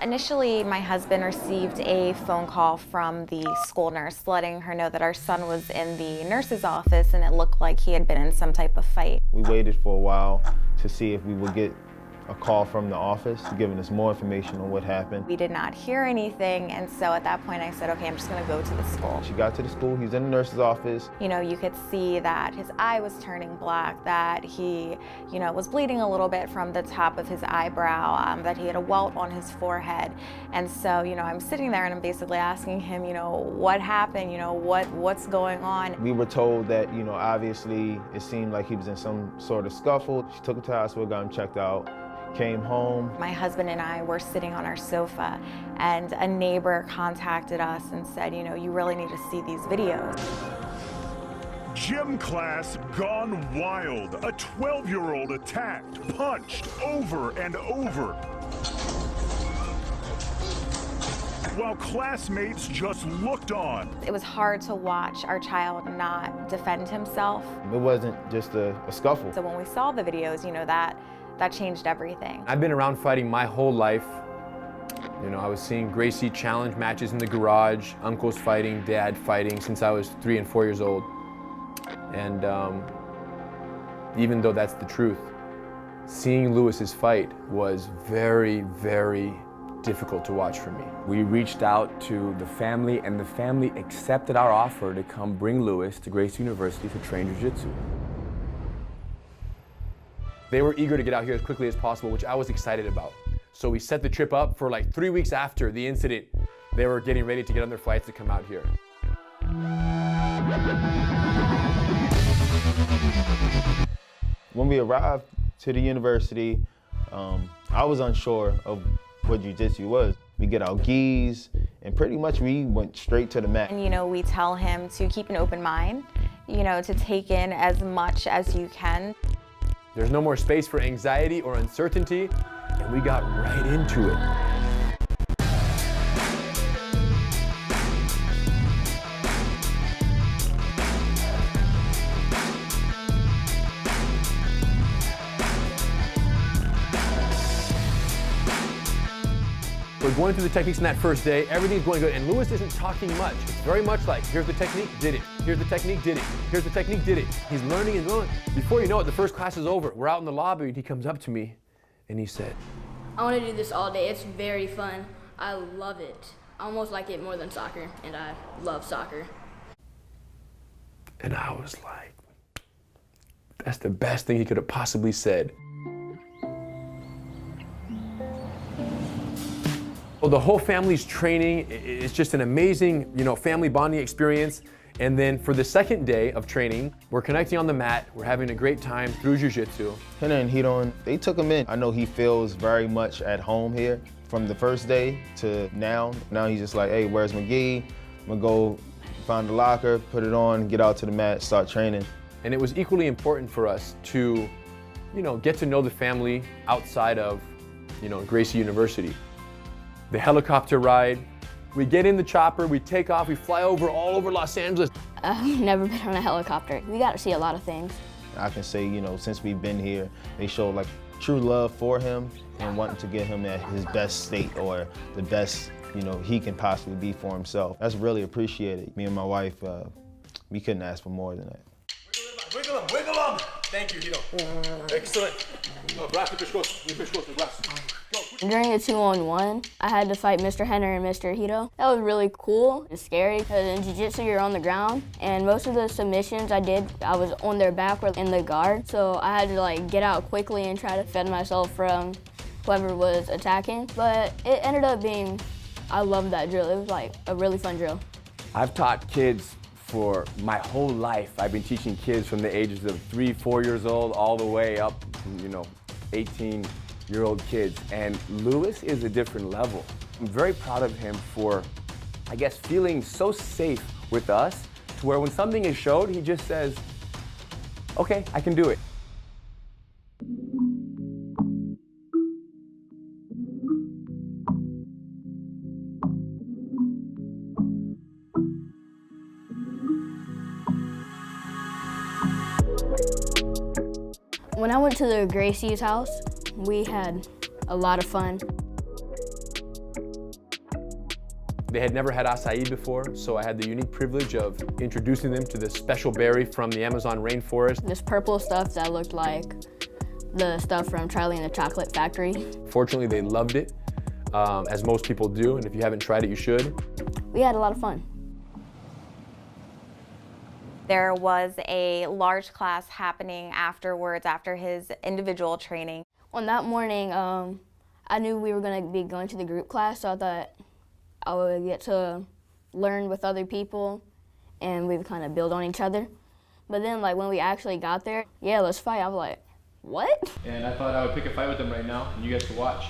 Initially, my husband received a phone call from the school nurse letting her know that our son was in the nurse's office and it looked like he had been in some type of fight. We waited for a while to see if we would get a call from the office giving us more information on what happened. We did not hear anything, and so at that point I said, okay, I'm just gonna go to the school. She got to the school, he was in the nurse's office. You know, you could see that his eye was turning black, that he, was bleeding a little bit from the top of his eyebrow, that he had a welt on his forehead. And so, I'm sitting there and I'm basically asking him, what happened, what's going on? We were told that, obviously it seemed like he was in some sort of scuffle. She took him to the hospital, got him checked out. Came home. My husband and I were sitting on our sofa and a neighbor contacted us and said, you really need to see these videos. Gym class gone wild. A 12-year-old attacked, punched over and over, while classmates just looked on. It was hard to watch our child not defend himself. It wasn't just a scuffle. So when we saw the videos, that changed everything. I've been around fighting my whole life. I was seeing Gracie challenge matches in the garage, uncles fighting, dad fighting since I was 3 and 4 years old. And even though that's the truth, seeing Lewis's fight was very, very difficult to watch for me. We reached out to the family, and the family accepted our offer to come bring Lewis to Gracie University to train Jiu-Jitsu. They were eager to get out here as quickly as possible, which I was excited about. So we set the trip up for like 3 weeks after the incident. They were getting ready to get on their flights to come out here. When we arrived to the university, I was unsure of what Jiu-Jitsu was. We get our gis, and pretty much we went straight to the mat. And we tell him to keep an open mind, to take in as much as you can. There's no more space for anxiety or uncertainty, and we got right into it. We're going through the techniques in that first day. Everything's going good, and Lewis isn't talking much. It's very much like, here's the technique, did it. Here's the technique, did it. Here's the technique, did it. He's learning and learning. Before you know it, the first class is over. We're out in the lobby, and he comes up to me, and he said, I want to do this all day. It's very fun. I love it. I almost like it more than soccer, and I love soccer. And I was like, that's the best thing he could have possibly said. Well, the whole family's training is just an amazing, family bonding experience. And then for the second day of training, we're connecting on the mat. We're having a great time through Jiu-Jitsu. Henna and Hidon, they took him in. I know he feels very much at home here. From the first day to now he's just like, hey, where's my gi? I'm gonna go find the locker, put it on, get out to the mat, start training. And it was equally important for us to, get to know the family outside of, Gracie University. The helicopter ride, we get in the chopper, we take off, we fly all over Los Angeles. I've never been on a helicopter. We got to see a lot of things. I can say, since we've been here, they showed like true love for him and wanting to get him at his best state or the best, he can possibly be for himself. That's really appreciated. Me and my wife, we couldn't ask for more than that. Wiggle him, wiggle him! Thank you, Hito. Excellent. During the 2-on-1, I had to fight Mr. Henner and Mr. Hito. That was really cool and scary because in Jiu-Jitsu you're on the ground, and most of the submissions I did, I was on their back or in the guard, so I had to get out quickly and try to defend myself from whoever was attacking. But it ended up being, I loved that drill. It was a really fun drill. I've taught kids for my whole life. I've been teaching kids from the ages of 3, 4 years old all the way up to, 18-year-old kids. And Lewis is a different level. I'm very proud of him for, feeling so safe with us to where when something is showed, he just says, okay, I can do it. When I went to the Gracie's house, we had a lot of fun. They had never had acai before, so I had the unique privilege of introducing them to this special berry from the Amazon rainforest. This purple stuff that looked like the stuff from Charlie and the Chocolate Factory. Fortunately, they loved it, as most people do, and if you haven't tried it, you should. We had a lot of fun. There was a large class happening afterwards, after his individual training. On that morning, I knew we were going to be going to the group class, so I thought I would get to learn with other people and we would kind of build on each other. But then like when we actually got there, yeah, let's fight. I was like, what? And I thought I would pick a fight with them right now, and you guys can watch.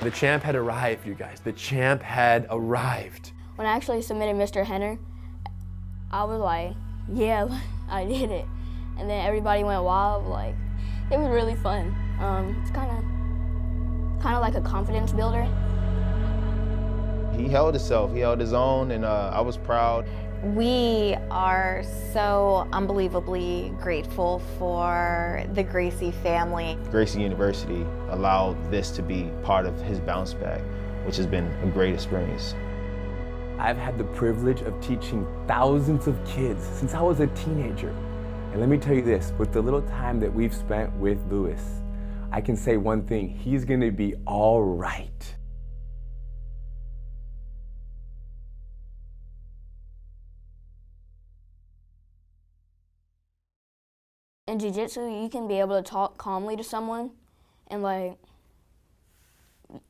The champ had arrived, you guys. The champ had arrived. When I actually submitted Mr. Henner, I was like, yeah, I did it. And then everybody went wild. Like, it was really fun. It's kind of like a confidence builder. He held himself, he held his own, and I was proud. We are so unbelievably grateful for the Gracie family. Gracie University allowed this to be part of his Bounceback, which has been a great experience. I've had the privilege of teaching thousands of kids since I was a teenager. And let me tell you this, with the little time that we've spent with Louis, I can say one thing, he's gonna be all right. In Jiu-Jitsu, you can be able to talk calmly to someone and like,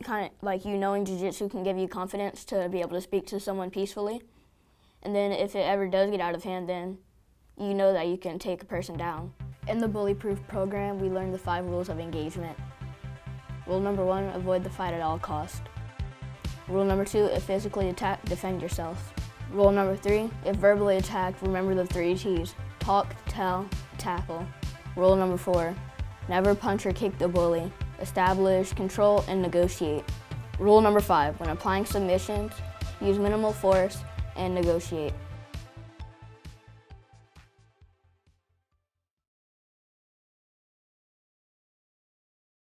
kind of like knowing Jiu-Jitsu can give you confidence to be able to speak to someone peacefully. And then if it ever does get out of hand, then you know that you can take a person down. In the Bullyproof program, we learned the 5 rules of engagement. Rule number 1, avoid the fight at all costs. Rule number 2, if physically attacked, defend yourself. Rule number 3, if verbally attacked, remember the 3 T's. Talk, tell, tackle. Rule number 4, never punch or kick the bully. Establish, control, and negotiate. Rule number 5, when applying submissions, use minimal force and negotiate.